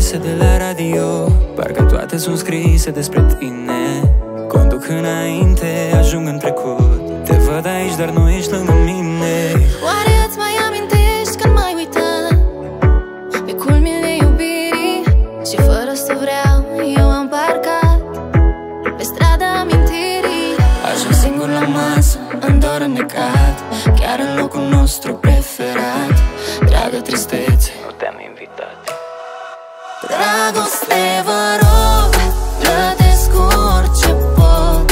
vise de la radio, parcă toate sunt scrise despre tine. Conduc înainte, ajung în trecut, te văd aici, dar nu ești lângă mine. Oare îți mai amintești când m-ai uitat pe culmile iubirii și fără să vreau eu am parcat pe strada amintirii? Ajung singur la masă, în dor înnecat, chiar în locul nostru preferat. Dragă tristețe, nu te-am invitat. Dragoste, vă rog, plătesc orice pot.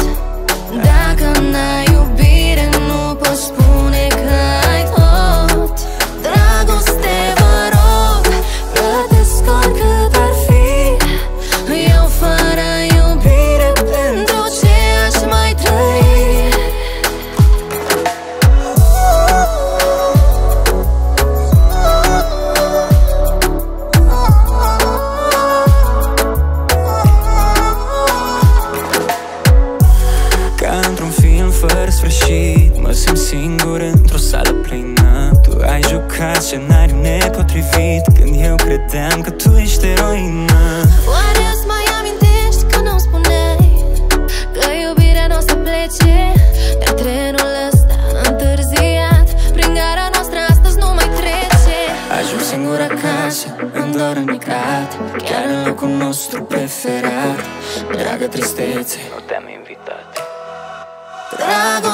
Dacă n-ai iubire, nu poți spune că ai tot. Dragoste, vă rog, plătesc oricât ar fi. Eu fără iubire, pentru ce aș mai trăi? Fără sfârșit, mă simt singur într-o sală plină. Tu ai jucat scenariu nepotrivit când eu credeam că tu ești eroină. Oare îți mai amintești când îmi spuneai că iubirea n-o să plece? Iar trenul ăsta întârziat prin gara noastră astăzi nu mai trece. Ajung singur acasă, în dor înnecat, chiar în locul nostru preferat. Dragă tristețe, nu te-am invitat. Dragoste,